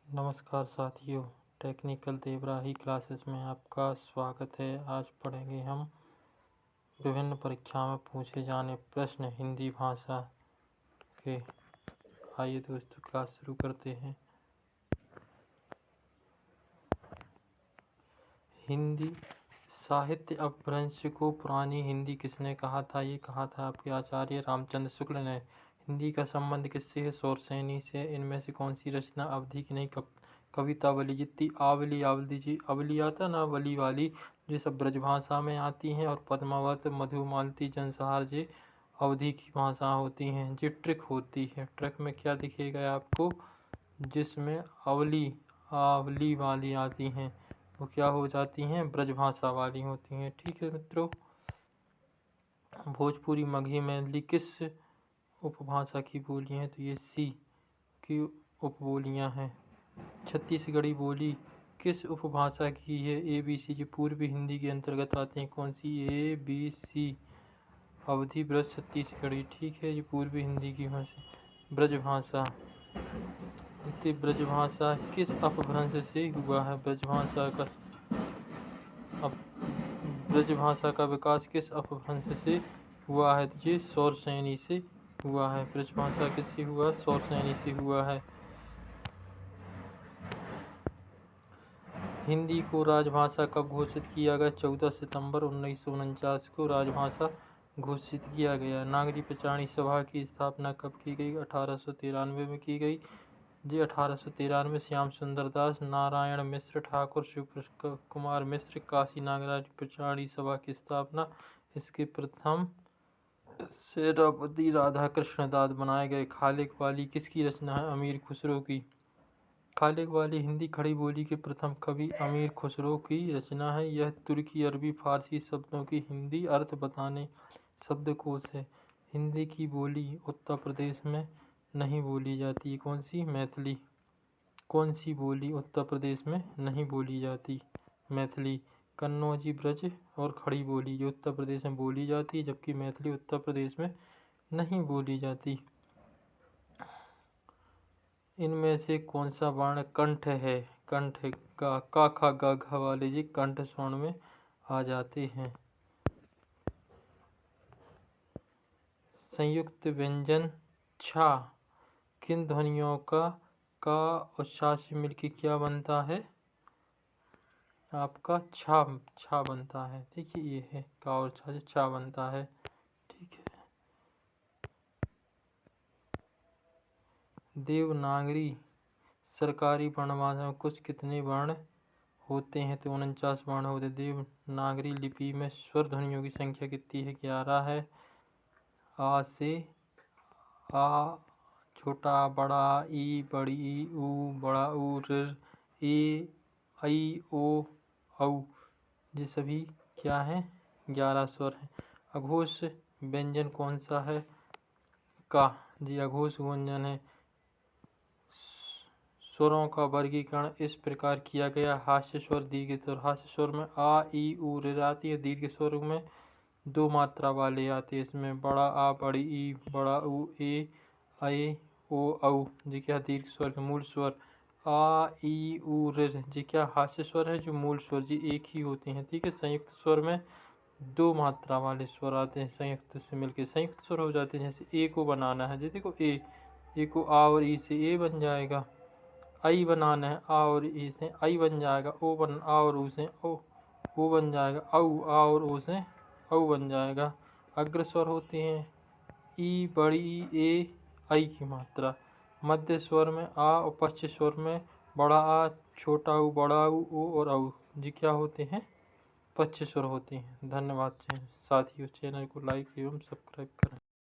नमस्कार साथियों, technical देवराही classes में आपका स्वागत है। आज पढ़ेंगे हम विभिन्न परीक्षाओं में पूछे जाने प्रश्न हिंदी भाषा के। आइए दोस्तों, क्लास शुरू करते हैं। हिंदी साहित्य अपभ्रंश को पुरानी हिंदी किसने कहा था? ये कहा था आपके आचार्य रामचंद्र शुक्ल ने। हिंदी का संबंध किससे है? शौरसेनी से। इनमें से कौन सी रचना अवधि की नहीं कवितावली जितनी आवली आवली जी अवली आता ना वली वाली, ये सब ब्रजभाषा में आती हैं, और पद्मावत मधुमालती जनसहार जी अवधि की भाषा होती हैं। जी ट्रिक होती है। ट्रिक में क्या दिखेगा आपको? जिसमें अवली आवली वाली आती हैं वो क्या हो जाती हैं? ब्रजभाषा वाली होती हैं। ठीक है मित्रों। भोजपुरी, मगही, मैथिली किस उपभाषा की बोली हैं? तो ये सी की उपबोलियां हैं। छत्तीसगढ़ी बोली किस उपभाषा की है? A B C. जो पूर्वी हिंदी के अंतर्गत आते हैं। कौन सी? A B C. Awadhi, Braj, Chhattisgarhi. ठीक है, ये पूर्वी हिंदी की भाषा ब्रजभाषा। देखिए, ब्रजभाषा किस अपभ्रंश से हुआ है? ब्रजभाषा का विकास किस अपभ्रंश से हुआ है? तो ये शौरसेनी से हुआ है। ब्रजभाषा किससे हुआ? शौरसेनी से हुआ है। हिंदी को राजभाषा कब घोषित किया गया? 14 सितंबर 1949 को राजभाषा घोषित किया गया। नागरी प्रचारणी सभा की स्थापना कब की गई? 1893 में की गई। जी 1893 श्याम सुंदर दास, नारायण मिश्र, ठाकुर शिव कुमार मिश्र, काशी नागराज प्रचारणी सभा की स्थापना। इसके प्रथम सेनापति राधा कृष्ण दास बनाए गए। खालिक वाली किसकी रचना है? अमीर खुसरो की। खालिक वाली हिंदी खड़ी बोली के प्रथम कवि अमीर खुसरो की रचना है। यह तुर्की, अरबी, फारसी शब्दों की हिंदी अर्थ बताने शब्दकोश है। हिंदी की बोली उत्तर प्रदेश में नहीं बोली जाती। कौन सी? मैथिली। कौन सी बोली उत्तर प्रदेश में नहीं बोली जाती? मैथिली। कन्नौजी, ब्रज और खड़ी बोली जो उत्तर प्रदेश में बोली जाती है, जबकि मैथिली उत्तर प्रदेश में नहीं बोली जाती। इनमें से कौन सा वर्ण कंठ है? कंठ है का खा गा घा वाले जी कंठ स्वर्ण में आ जाते हैं। संयुक्त व्यंजन छा किन ध्वनियों का और छा से मिलकर क्या बनता है? आपका छा बनता है। देखिए, ये है का और छा से छा बनता है। ठीक है। देवनागरी सरकारी वर्णमाला में कुछ कितने वर्ण होते हैं? तो 49 वर्ण होते। देवनागरी लिपि में स्वर ध्वनियों की संख्या कितनी है? 11 है। आ से आ, छोटा, बड़ा, ई, बड़ी ई, ऊ, बड़ा ऊ, ऋ, ए, ऐ, ओ, औ, ये सभी क्या है? 11 स्वर हैं। अघोष व्यंजन कौन सा है? का। जी अघोष व्यंजन है। स्वरों का वर्गीकरण इस प्रकार किया गया। हास्य स्वर, दीर्घ स्वर। हास्य स्वर में आ, ई, ऊ, ऋ आती है। दीर्घ स्वर में 2 मात्रा वाले आते हैं। इसमें बड़ा आ, बड़ी ई, बड़ा ऊ, ए, ऐ, ओ, औ। जी क्या? दीर्घ स्वर के मूल स्वर आ, ई, ऊ, ऋ। जी क्या? हास्य स्वर है जो मूल स्वर जी एक ही होते हैं। ठीक है। संयुक्त स्वर में 2 मात्रा वाले स्वर आते हैं। संयुक्त से मिलकर संयुक्त स्वर हो जाते हैं। जैसे ए को बनाना है, जैसे देखो ए को आ और ई से ए बन जाएगा। आई बनाना है, आ और ई से आई बन जाएगा। आ और ऊ से ओ बन जाएगा। आ और ओ से औ बन जाएगा। अग्र स्वर होते हैं ई, बड़ी ई, ए, आई की मात्रा। मध्य स्वर में आ और पश्च स्वर में बड़ा आ, छोटा ऊ, बड़ा ऊ, ओ और औ जी क्या होते हैं? पश्च स्वर होते हैं। धन्यवाद साथियों। चैनल को लाइक एवं सब्सक्राइब करें।